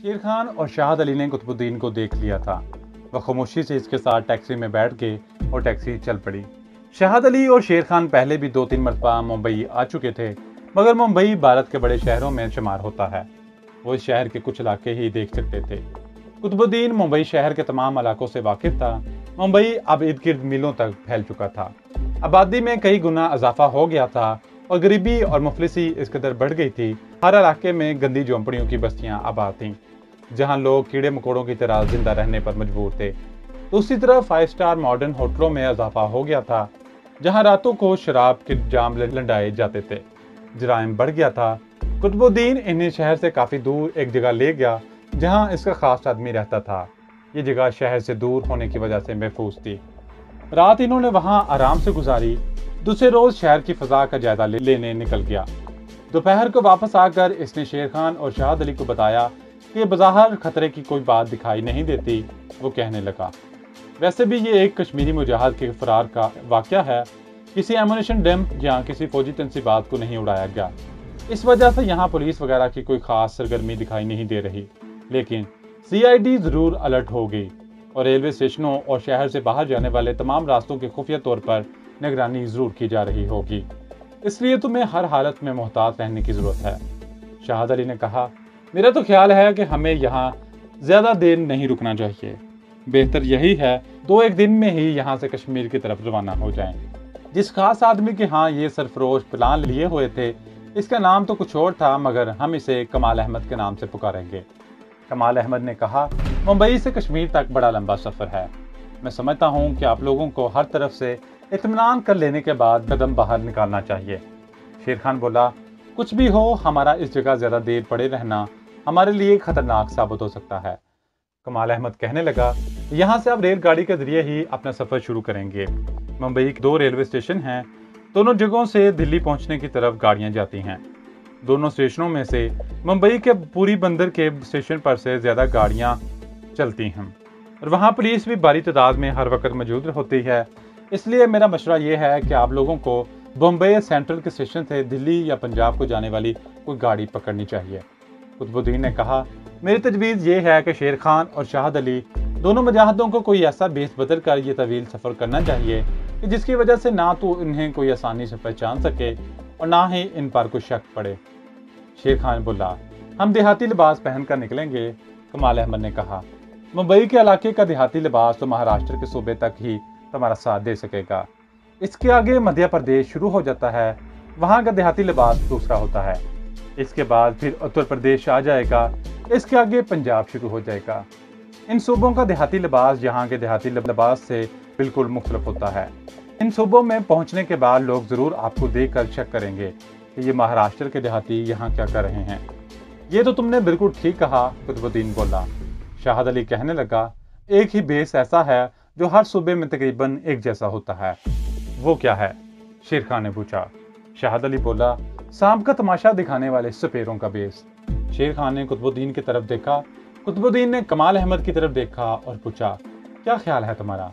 शेर खान और शाहद अली ने कुतुबुद्दीन को देख लिया था। वह खामोशी से इसके साथ टैक्सी में बैठ गए और टैक्सी चल पड़ी। शाहद अली और शेर खान पहले भी 2-3 मरतबा मुंबई आ चुके थे, मगर मुंबई भारत के बड़े शहरों में शुमार होता है। वो इस शहर के कुछ इलाके ही देख सकते थे। कुतुबुद्दीन मुंबई शहर के तमाम इलाकों से वाकिफ था। मुंबई अब इर्द गिर्द मीलों तक फैल चुका था। आबादी में कई गुना इजाफा हो गया था और गरीबी और मुफलिसी इस कदर बढ़ गई थी। हर इलाके में गंदी झोंपड़ियों की बस्तियां आबाद थीं, जहां लोग कीड़े मकोड़ों की तरह जिंदा रहने पर मजबूर थे। दूसरी तरफ 5 स्टार मॉडर्न होटलों में इजाफा हो गया था, जहां रातों को शराब के जाम लंडाए जाते थे। जराइम बढ़ गया था। कुतुबुद्दीन इन्हें शहर से काफ़ी दूर एक जगह ले गया, जहां इसका खास आदमी रहता था। ये जगह शहर से दूर होने की वजह से महफूज थी। रात इन्होंने वहां आराम से गुजारी। दूसरे रोज शहर की फजा का जायजा लेने निकल गया। दोपहर को वापस आकर इसने शेर खान और शाहद अली को बताया कि बज़ाहिर खतरे की कोई बात दिखाई नहीं देती। वो कहने लगा, वैसे भी ये एक कश्मीरी मुजाहिद के फरार का वाक़या है। किसी एमुनेशन डैम्प या किसी फौजी तनसीबात को नहीं उड़ाया गया। इस वजह से यहाँ पुलिस वगैरह की कोई खास सरगर्मी दिखाई नहीं दे रही। लेकिन CID ज़रूर अलर्ट हो गई और रेलवे स्टेशनों और शहर से बाहर जाने वाले तमाम रास्तों के खुफिया तौर पर निगरानी ज़रूर की जा रही होगी। इसलिए तुम्हें हर हालत में मोहतात रहने की ज़रूरत है। शाहद अली ने कहा, मेरा तो ख्याल है कि हमें यहाँ ज़्यादा देर नहीं रुकना चाहिए। बेहतर यही है 2-1 दिन में ही यहाँ से कश्मीर की तरफ रवाना हो जाएं। जिस खास आदमी के यहाँ ये सरफरोश प्लान लिए हुए थे, इसका नाम तो कुछ और था, मगर हम इसे कमाल अहमद के नाम से पुकारेंगे। कमाल अहमद ने कहा, मुंबई से कश्मीर तक बड़ा लंबा सफ़र है। मैं समझता हूँ कि आप लोगों को हर तरफ से इत्मीनान कर लेने के बाद कदम बाहर निकालना चाहिए। शेर खान बोला, कुछ भी हो, हमारा इस जगह ज़्यादा देर पड़े रहना हमारे लिए खतरनाक साबित हो सकता है। कमाल अहमद कहने लगा, यहाँ से आप रेलगाड़ी के जरिए ही अपना सफ़र शुरू करेंगे। मुंबई के 2 रेलवे स्टेशन हैं। दोनों जगहों से दिल्ली पहुँचने की तरफ गाड़ियाँ जाती हैं। दोनों स्टेशनों में से मुंबई के पूरी बंदर के स्टेशन पर से ज़्यादा गाड़ियाँ चलती हैं और वहाँ पुलिस भी भारी तादाद में हर वक्त मौजूद होती है। इसलिए मेरा मशवरा ये है कि आप लोगों को बम्बई सेंट्रल के स्टेशन से दिल्ली या पंजाब को जाने वाली कोई गाड़ी पकड़नी चाहिए। कुतुबुद्दीन ने कहा, मेरी तजवीज़ ये है कि शेर खान और शाहद अली दोनों मुजाहिदों को कोई ऐसा बेस बदल कर ये तवील सफ़र करना चाहिए कि जिसकी वजह से ना तो इन्हें कोई आसानी से पहचान सके और ना ही इन पर कोई शक पड़े। शेर खान बोला, हम देहाती लिबास पहन कर निकलेंगे। कमाल अहमद ने कहा, मुंबई के इलाके का देहाती लिबास तो महाराष्ट्र के सूबे तक ही तुम्हारा साथ दे सकेगा। इसके आगे मध्य प्रदेश शुरू हो जाता है, वहाँ का देहाती लिबास दूसरा होता है। इसके बाद फिर उत्तर प्रदेश आ जाएगा, इसके आगे पंजाब शुरू हो जाएगा। इन सूबों का देहाती लिबास यहाँ के देहाती लिबास से बिल्कुल मुख्तलिफ होता है। इन सूबों में पहुँचने के बाद लोग ज़रूर आपको देख कर शक करेंगे कि ये महाराष्ट्र के देहाती यहाँ क्या कर रहे हैं। ये तो तुमने बिल्कुल ठीक कहा, कुतुबुद्दीन बोला। शाहद अली कहने लगा, एक ही बेस ऐसा है जो हर सूबे में तकरीबन एक जैसा होता है। वो क्या है? शेर खान ने पूछा। शाहद अली बोला, सांप का तमाशा दिखाने वाले सपेरों का बेस। शेर खान ने कुतुबुद्दीन की तरफ देखा। कुतुबुद्दीन ने कमाल अहमद की तरफ देखा और पूछा, क्या ख्याल है तुम्हारा?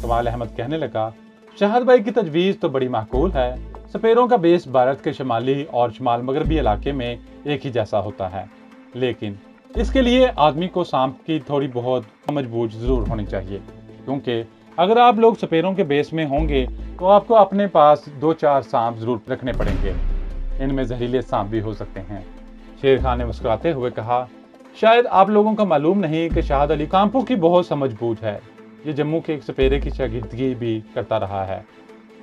कमाल अहमद कहने लगा, शाहद भाई की तजवीज़ तो बड़ी माकूल है। सपेरों का बेस भारत के शुमाली और शुमाल मगरबी इलाके में एक ही जैसा होता है, लेकिन इसके लिए आदमी को सांप की थोड़ी बहुत समझबूझ ज़रूर होनी चाहिए, क्योंकि अगर आप लोग सपेरों के बेस में होंगे तो आपको अपने पास 2-4 सांप ज़रूर रखने पड़ेंगे। इनमें जहरीले सांप भी हो सकते हैं। शेर खान ने मुस्कुराते हुए कहा, शायद आप लोगों को मालूम नहीं कि शाहद अली सांपों की बहुत समझबूझ है। ये जम्मू के एक सपेरे की शागिर्दगी भी करता रहा है।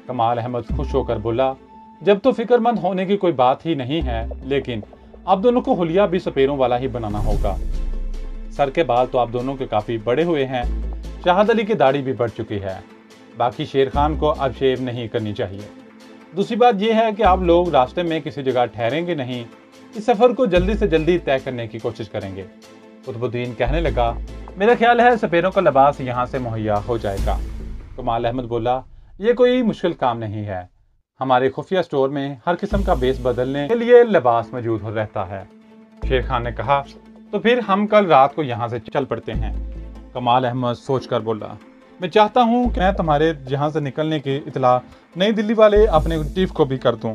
कमाल अहमद खुश होकर बोला, जब तो फिक्रमंद होने की कोई बात ही नहीं है, लेकिन आप दोनों को हुलिया भी सपेरों वाला ही बनाना होगा। सर के बाल तो आप दोनों के काफ़ी बड़े हुए हैं। शाहद अली की दाढ़ी भी बढ़ चुकी है। बाकी शेर खान को अब शेव नहीं करनी चाहिए। दूसरी बात यह है कि आप लोग रास्ते में किसी जगह ठहरेंगे नहीं। इस सफ़र को जल्दी से जल्दी तय करने की कोशिश करेंगे। कुतुबुद्दीन कहने लगा, मेरा ख्याल है सपेरों का लिबास यहाँ से मुहैया हो जाएगा। कमाल अहमद बोला, ये कोई मुश्किल काम नहीं है। हमारे खुफिया स्टोर में हर किस्म का बेस बदलने के लिए लिबास मौजूद रहता है। शेर खान ने कहा, तो फिर हम कल रात को यहाँ से चल पड़ते हैं। कमाल अहमद सोचकर बोला, मैं चाहता हूँ कि मैं तुम्हारे यहाँ से निकलने की इतला नई दिल्ली वाले अपने चीफ को भी कर दूँ।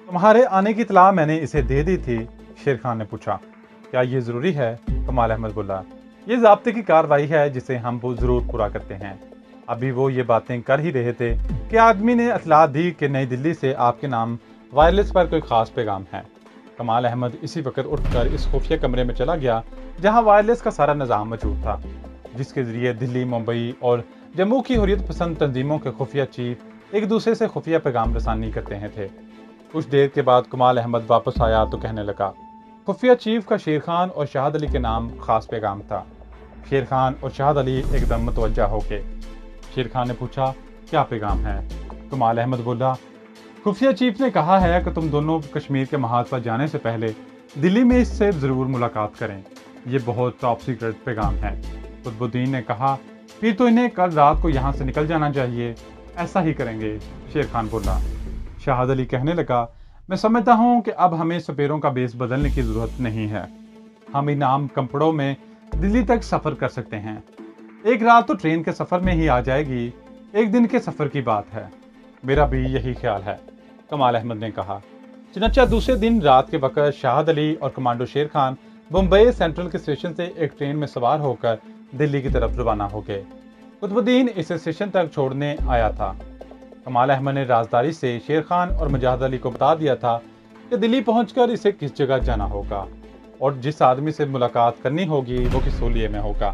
तुम्हारे आने की इतला मैंने इसे दे दी थी। शेर खान ने पूछा, क्या ये ज़रूरी है? کمال احمد بولا، یہ ضابطے کی کارروائی ہے جسے ہم وہ ضرور پورا کرتے ہیں۔ ابھی وہ یہ باتیں کر ہی رہے تھے کہ آدمی نے اطلاع دی کہ نئی دلی سے آپ کے نام وائرلیس پر کوئی خاص پیغام ہے۔ کمال احمد اسی وقت اٹھ کر اس خفیہ کمرے میں چلا گیا جہاں وائرلیس کا سارا نظام موجود تھا، جس کے ذریعے دلی، ممبئی اور جموں کی حریت پسند تنظیموں کے خفیہ چیف ایک دوسرے سے خفیہ پیغام رسانی کرتے ہیں تھے۔ کچھ دیر کے بعد کمال احمد واپس آیا تو کہنے لگا، خفیہ چیف کا شیر خان اور شہاد علی کے نام خاص پیغام تھا۔ شیر خان اور شہاد علی ایک دم متوجہ ہو گئے۔ شیر خان نے پوچھا، کیا پیغام ہے؟ کمال احمد بولا، خفیہ چیف نے کہا ہے کہ تم دونوں کشمیر کے محاذ پر جانے سے پہلے دلی میں اس سے ضرور ملاقات کریں۔ یہ بہت ٹاپ سیکرٹ پیغام ہے۔ قطب الدین نے کہا، پھر تو انہیں کل رات کو یہاں سے نکل جانا چاہیے۔ ایسا ہی کریں گے، شیر خان بولا۔ شہاد علی کہنے لگا، میں سمجھتا ہوں کہ اب ہمیں سپیروں کا بیس بدلنے کی ضرورت نہیں ہے۔ ہم انعام کمپڑوں میں دلی تک سفر کر سکتے ہیں۔ ایک رات تو ٹرین کے سفر میں ہی آ جائے گی، ایک دن کے سفر کی بات ہے۔ میرا بھی یہی خیال ہے، کمال احمد نے کہا۔ چنانچہ دوسرے دن رات کے وقت شہاد علی اور کمانڈو شیر خان بمبئی سینٹرل کے اسٹیشن سے ایک ٹرین میں سوار ہو کر دلی کی طرف روانہ ہو گئے۔ قطب الدین اسے اسٹیشن تک چھوڑنے آیا تھا۔ کمال احمد نے رازداری سے شیر خان اور مجاہد علی کو بتا دیا تھا کہ دلی پہنچ کر اسے کس جگہ جانا ہوگا اور جس آدمی سے ملاقات کرنی ہوگی وہ کس حلیے میں ہوگا۔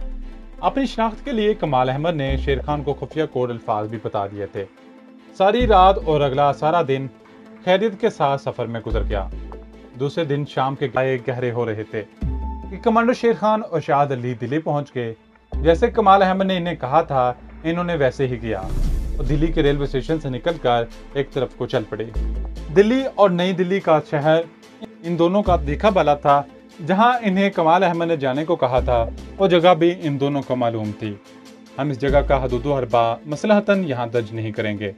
اپنی شناخت کے لیے کمال احمد نے شیر خان کو خفیہ کوڈ الفاظ بھی بتا دیے تھے۔ ساری رات اور اگلا سارا دن خیریت کے ساتھ سفر میں گزر گیا۔ دوسرے دن شام کے گہرے ہو رہے تھے کہ کمانڈو شیر خان اور شہاد علی دلی پہنچ گئے۔ جیسے کمال احمد نے انہیں کہا تھا انہوں نے ویسے ہی کیا اور دلی کے ریلوے اسٹیشن سے نکل کر ایک طرف کو چل پڑے۔ دلی اور نئی دلی کا شہر ان دونوں کا دیکھا بھالا تھا۔ جہاں انہیں کمال احمد نے جانے کو کہا تھا وہ جگہ بھی ان دونوں کو معلوم تھی۔ ہم اس جگہ کا حدود و حربہ مصلحتاً یہاں درج نہیں کریں گے۔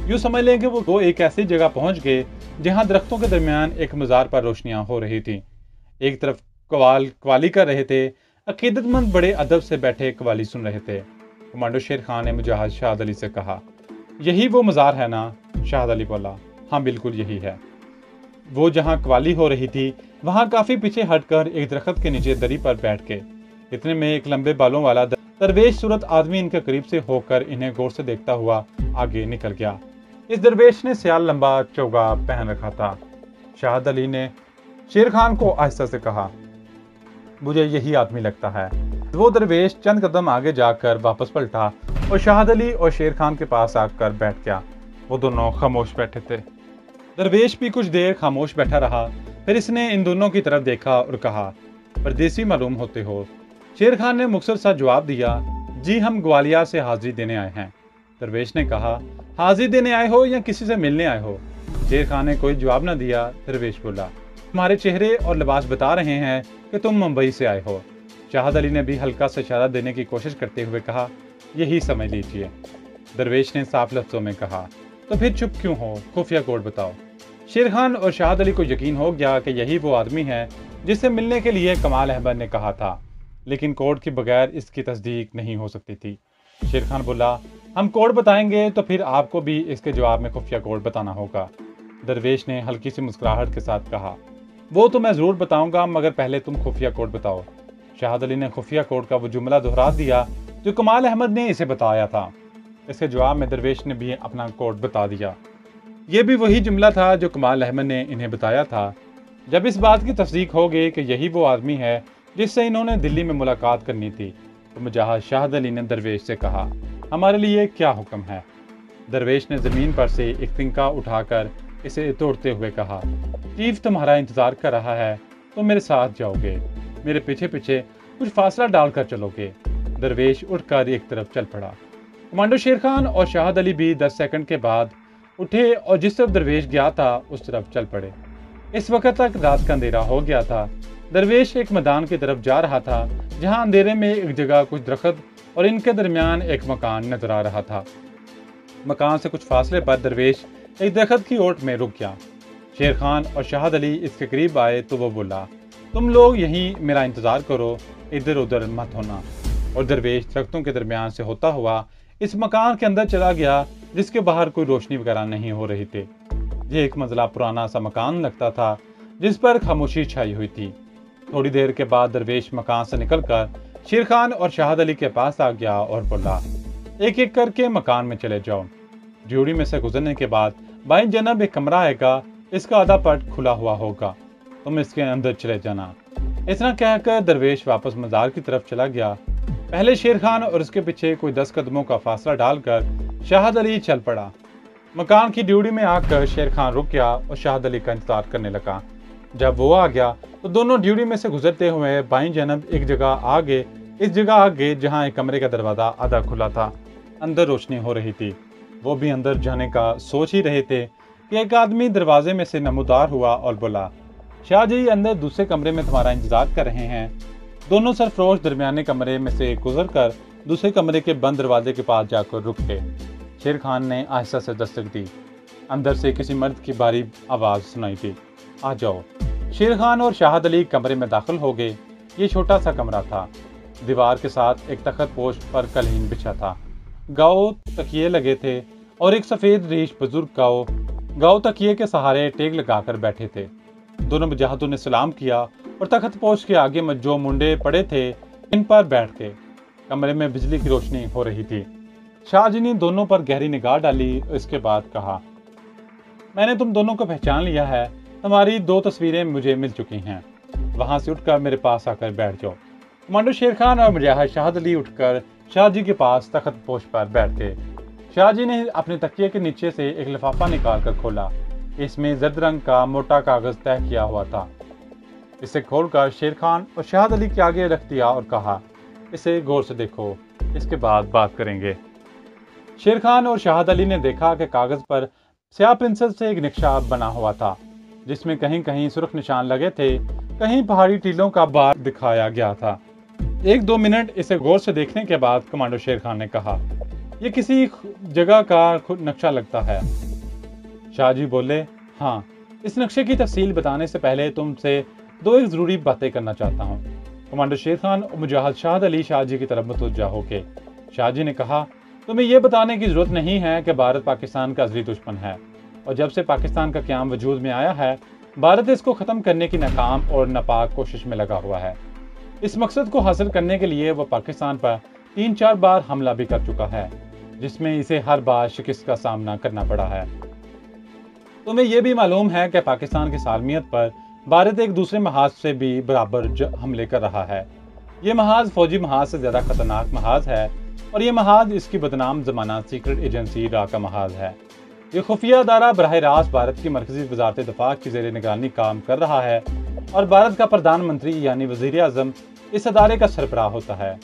یوں سمجھ لیں کہ وہ ایک ایسی جگہ پہنچ گئے جہاں درختوں کے درمیان ایک مزار پر روشنیاں ہو رہی تھیں۔ ایک طرف قوالی کر رہے تھے، عقیدت مند بڑے ادب سے بیٹھے قوالی سن رہے تھے۔ کمانڈو شیر خان نے مجاہد شہاد علی سے کہا، یہی وہ مزار ہے نا؟ شہاد علی بولا، ہاں بالکل یہی ہے۔ وہ جہاں قوالی ہو رہی تھی وہاں کافی پیچھے ہٹ کر ایک درخت کے نیچے دری پر بیٹھ گئے۔ اتنے میں ایک لمبے بالوں والا درویش صورت آدمی ان کے قریب سے ہو کر انہیں غور سے دیکھتا ہوا آگے نکل گیا۔ اس درویش نے سیال لمبا چوگا پہن رکھا تھا۔ شہاد علی نے شیر خان کو آہستہ سے کہا، مجھے یہی آدمی لگتا ہے۔ وہ درویش چند قدم آگے جا کر واپس پلٹا اور شہاد علی اور شیر خان کے پاس آ کر بیٹھ گیا۔ وہ دونوں خاموش بیٹھے تھے۔ درویش بھی کچھ دیر خاموش بیٹھا رہا، پھر اس نے ان دونوں کی طرف دیکھا اور کہا، پردیسی معلوم ہوتے ہو؟ شیر خان نے مختصر سا جواب دیا، جی ہم گوالیار سے حاضری دینے آئے ہیں۔ درویش نے کہا، حاضری دینے آئے ہو یا کسی سے ملنے آئے ہو؟ شیر خان نے کوئی جواب نہ دیا۔ درویش بولا، تمہارے چہرے اور لباس بتا رہے ہیں کہ تم ممبئی سے آئے ہو۔ شہاد علی نے بھی ہلکا سا اشارہ دینے کی کوشش کرتے ہوئے کہا، یہی سمجھ لیجئے۔ درویش نے صاف لفظوں میں کہا، تو پھر چپ کیوں ہو؟ خفیہ کوڈ بتاؤ۔ شیر خان اور شہاد علی کو یقین ہو گیا کہ یہی وہ آدمی ہے جس سے ملنے کے لیے کمال احمد نے کہا تھا، لیکن کوڈ کے بغیر اس کی تصدیق نہیں ہو سکتی تھی۔ شیر خان بولا، ہم کوڈ بتائیں گے تو پھر آپ کو بھی اس کے جواب میں خفیہ کوڈ بتانا ہوگا۔ درویش نے ہلکی سی مسکراہٹ کے ساتھ کہا، وہ تو میں ضرور بتاؤں گا مگر پہلے تم خفیہ کوڈ بتاؤ۔ شہاد علی نے خفیہ کوڈ کا وہ جملہ دہرا دیا جو کمال احمد نے اسے بتایا تھا۔ اس کے جواب میں درویش نے بھی اپنا کوڈ بتا دیا۔ یہ بھی وہی جملہ تھا جو کمال احمد نے انہیں بتایا تھا۔ جب اس بات کی تصدیق ہو گئی کہ یہی وہ آدمی ہے جس سے انہوں نے دلی میں ملاقات کرنی تھی تو مجاہد شہاد علی نے درویش سے کہا، ہمارے لیے کیا حکم ہے؟ درویش نے زمین پر سے ایک تنکا اٹھا کر اسے توڑتے ہوئے کہا، چیف تمہارا انتظار کر رہا ہے، تم میرے ساتھ جاؤ گے، میرے پیچھے پیچھے کچھ فاصلہ ڈال کر چلو گے۔ درویش اٹھ کر ایک طرف چل پڑا۔ کمانڈو شیر خان اور شہاد علی بھی 10 سیکنڈ کے بعد اٹھے اور جس طرف درویش گیا تھا اس طرف چل پڑے۔ اس وقت تک رات کا اندھیرا ہو گیا تھا۔ درویش ایک میدان کی طرف جا رہا تھا جہاں اندھیرے میں ایک جگہ کچھ درخت اور ان کے درمیان ایک مکان نظر آ رہا تھا۔ مکان سے کچھ فاصلے پر درویش ایک درخت کی اوٹ میں رک گیا۔ شیر خان اور شہاد علی اس کے قریب آئے تو وہ بولا، تم لوگ یہیں میرا انتظار کرو، ادھر ادھر مت ہونا۔ اور درویش درختوں کے درمیان سے ہوتا ہوا اس مکان کے اندر چلا گیا جس کے باہر کوئی روشنی وغیرہ نہیں ہو رہی تھی۔ یہ ایک منزلہ پرانا سا مکان لگتا تھا جس پر خاموشی چھائی ہوئی تھی۔ थोड़ी देर के बाद दरवेश मकान से निकलकर शेर खान और शाहद अली के पास आ गया और बोला, एक एक करके मकान में चले जाओ। ड्यूटी में से गुजरने के बाद बाईं जनाब एक कमरा आएगा, इसका आधा पट खुला हुआ होगा, तुम इसके अंदर चले जाना। इतना कहकर दरवेश वापस मजार की तरफ चला गया। पहले शेर खान और उसके पीछे कोई 10 कदमों का फासला डालकर शाहद अली चल पड़ा। मकान की ड्यूटी में आकर शेर खान रुक गया और शाहद अली का इंतजार करने लगा। जब वो आ गया तो दोनों ड्यूटी में से गुजरते हुए बाईं जानब इस जगह आगे जहां एक कमरे का दरवाजा आधा खुला था, अंदर रोशनी हो रही थी। वो भी अंदर जाने का सोच ही रहे थे कि एक आदमी दरवाजे में से नमूदार हुआ और बोला, शाह जी अंदर दूसरे कमरे में तुम्हारा इंतजार कर रहे हैं। दोनों सरफरोश दरमियाने कमरे में से गुजरकर दूसरे कमरे के बंद दरवाजे के पास जाकर रुक गए। शेर खान ने आहिस्ता से दस्तक दी। अंदर से किसी मर्द की भारी आवाज़ सुनाई दी, आ जाओ। शेर खान और शाहद अली कमरे में दाखिल हो गए। ये छोटा सा कमरा था। दीवार के साथ एक तख्त पोश पर कलीन बिछा था। गाओ तकिए लगे थे और एक सफ़ेद रीश बुजुर्ग गाओ तकिए के सहारे टेक लगाकर बैठे थे। दोनों मुजाहिदों ने सलाम किया और तख्त पोश के आगे में जो मुंडे पड़े थे इन पर बैठ गए। कमरे में बिजली की रोशनी हो रही थी। शाह जी ने दोनों पर गहरी निगाह डाली। इसके बाद कहा, मैंने तुम दोनों को पहचान लिया है। तुम्हारी 2 तस्वीरें मुझे मिल चुकी हैं। वहां से उठकर मेरे पास आकर बैठ जाओ। कमांडो शेर खान और मुजाहिद शाहद अली उठकर शाह जी के पास तख्त पोश पर बैठ गए। शाह जी ने अपने तकिए के नीचे से एक लिफाफा निकाल कर खोला। इसमें जर्द रंग का मोटा कागज तय किया हुआ था। इसे खोलकर शेर खान और शाहद अली के आगे रख दिया और कहा, इसे गौर से देखो, इसके बाद बात करेंगे। शेर खान और शाहद अली ने देखा कि कागज पर स्याह पेंसिल से एक नक्शा बना हुआ था, जिसमें कहीं कहीं सुर्ख निशान लगे थे, कहीं पहाड़ी टीलों का बार दिखाया गया था। 1-2 मिनट इसे गौर से देखने के बाद कमांडो शेर खान ने कहा, यह किसी जगह का नक्शा लगता है। शाह जी बोले, हाँ, इस नक्शे की तफसील बताने से पहले तुमसे 2 ज़रूरी बातें करना चाहता हूँ। कमांडो शेर खान और मुजाहिद शाहद अली शाह जी की तरफ मुतवज्जा होके शाह जी ने कहा, तुम्हें यह बताने की जरूरत नहीं है कि भारत पाकिस्तान का असली दुश्मन है और जब से पाकिस्तान का क़याम वजूद में आया है, भारत इसको ख़त्म करने की नाकाम और नापाक कोशिश में लगा हुआ है। इस मकसद को हासिल करने के लिए वह पाकिस्तान पर 3-4 बार हमला भी कर चुका है, जिसमें इसे हर बार शिकस्त का सामना करना पड़ा है। तुम्हें यह भी मालूम है कि पाकिस्तान की सालमियत पर भारत एक दूसरे महाज से भी बराबर हमले कर रहा है। ये महाज फौजी महाज से ज़्यादा खतरनाक महाज है और ये महाज इसकी बदनाम ज़माना सीक्रेट एजेंसी रा का महाज है। ये खुफिया अदारा बराह रास्त भारत की मरकजी वजारत दफा की ज़ेर निगरानी काम कर रहा है और भारत का प्रधानमंत्री यानी वज़ीर आज़म इस अदारे का सरबराह होता है।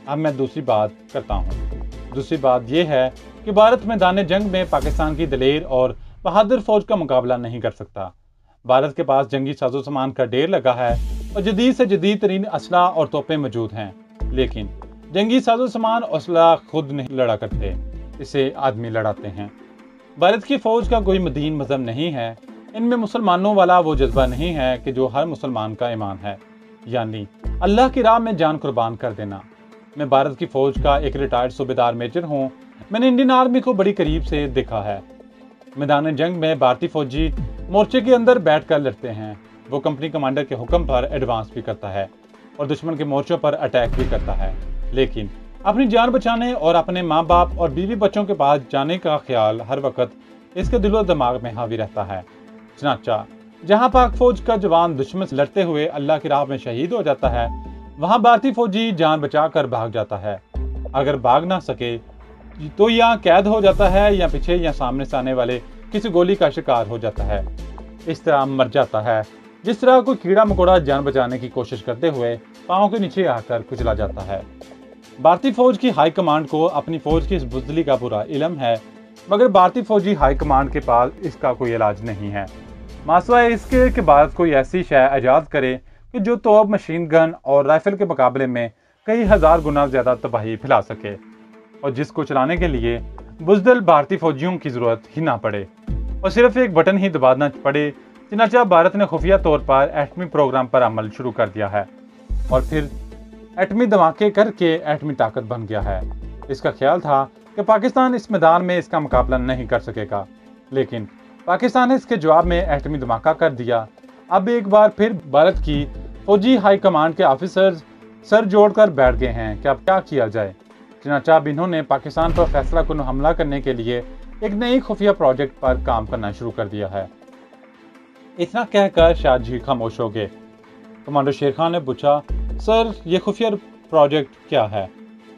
अब मैं दूसरी बात करता हूँ। दूसरी बात यह है कि भारत मैदान जंग में पाकिस्तान की दलेर और बहादुर फौज का मुकाबला नहीं कर सकता। भारत के पास जंगी साजो सामान का ढेर लगा है और जदीद से जदीद तरीन असला और तोपें मौजूद हैं, लेकिन जंगी साजो सामान और असला खुद नहीं लड़ा करते, इसे आदमी लड़ाते हैं। भारत की फौज का कोई मदीन मजहब नहीं है। इनमें मुसलमानों वाला वो जज्बा नहीं है कि जो हर मुसलमान का ईमान है, यानी अल्लाह की राह में जान कुर्बान कर देना। मैं भारत की फौज का एक रिटायर्ड सूबेदार मेजर हूँ। मैंने इंडियन आर्मी को बड़ी करीब से देखा है। मैदान जंग में भारतीय फौजी मोर्चे के अंदर बैठकर लड़ते हैं। वो कंपनी कमांडर के हुक्म पर एडवांस भी करता है और दुश्मन के मोर्चों पर अटैक भी करता है, लेकिन अपनी जान बचाने और अपने माँ बाप और बीवी बच्चों के पास जाने का ख्याल हर वक्त इसके दिलो दिमाग में हावी रहता है। चनाचा जहाँ पाक फौज का जवान दुश्मन से लड़ते हुए अल्लाह की राह में शहीद हो जाता है, वहाँ भारतीय फौजी जान बचाकर भाग जाता है। अगर भाग ना सके तो या कैद हो जाता है या पीछे या सामने से आने वाले किसी गोली का शिकार हो जाता है। इस तरह मर जाता है जिस तरह कोई कीड़ा मकोड़ा जान बचाने की कोशिश करते हुए पाँव के नीचे आकर कुचला जाता है। भारतीय फौज की हाई कमांड को अपनी फौज की इस बुज़दिली का बुरा इल्म है, मगर भारतीय फौजी हाई कमांड के पास इसका कोई इलाज नहीं है। मासवा इसके कि भारत कोई ऐसी शय ईजाद करे कि जो तोप, मशीन गन और राइफल के मुकाबले में कई हज़ार गुना ज़्यादा तबाही फैला सके और जिसको चलाने के लिए बुज़दिल भारतीय फौजियों की ज़रूरत ही ना पड़े और सिर्फ एक बटन ही दबाना पड़े। चनाचा भारत ने खुफिया तौर पर एटमी प्रोग्राम पर अमल शुरू कर दिया है और फिर एटमी धमाके करके एटमी ताकत बन गया है। इसका ख्याल था कि पाकिस्तान इस मैदान में इसका मुकाबला नहीं कर सकेगा, लेकिन पाकिस्तान ने इसके जवाब में एटमी धमाका कर दिया। अब एक बार फिर भारत की فوجی ہائی کمانڈ کے آفیسرز سر جوڑ کر بیٹھ گئے ہیں کہ اب کیا کیا جائے۔ چنانچہ اب انہوں نے پاکستان پر فیصلہ کن حملہ کرنے کے لیے ایک نئی خفیہ پروجیکٹ پر کام کرنا شروع کر دیا ہے۔ اتنا کہہ کر شاہ جی خاموش ہو گئے۔ کمانڈر شیر خان نے پوچھا، سر یہ خفیہ پروجیکٹ کیا ہے؟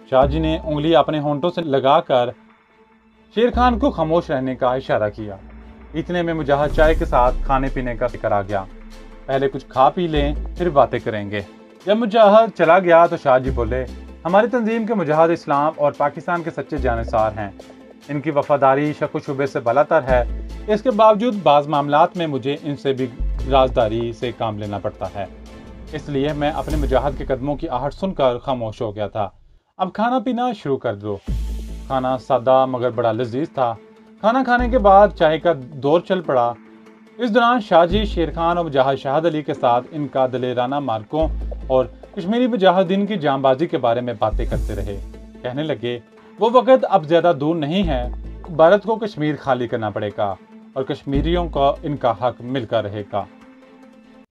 شاہ جی نے انگلی اپنے ہونٹوں سے لگا کر شیر خان کو خاموش رہنے کا اشارہ کیا۔ اتنے میں مجاہد چائے کے ساتھ کھانے پینے کا فکر آ گیا۔ پہلے کچھ کھا پی لیں پھر باتیں کریں گے۔ جب مجاہد چلا گیا تو شاہ جی بولے، ہماری تنظیم کے مجاہد اسلام اور پاکستان کے سچے جانثار ہیں۔ ان کی وفاداری شک و شبے سے بالاتر ہے۔ اس کے باوجود بعض معاملات میں مجھے ان سے بھی رازداری سے کام لینا پڑتا ہے۔ اس لیے میں اپنے مجاہد کے قدموں کی آہٹ سن کر خاموش ہو گیا تھا۔ اب کھانا پینا شروع کر دو۔ کھانا سادہ مگر بڑا لذیذ تھا۔ کھانا کھانے کے بعد چائے کا دور چل پڑا۔ اس دوران شاہ جی شیر خان اور مجاہد شہاد علی کے ساتھ ان کا دلیرانہ مارکوں اور کشمیری مجاہدین کی جاں بازی کے بارے میں باتیں کرتے رہے۔ کہنے لگے، وہ وقت اب زیادہ دور نہیں ہے، بھارت کو کشمیر خالی کرنا پڑے گا اور کشمیریوں کو ان کا حق ملتا رہے گا۔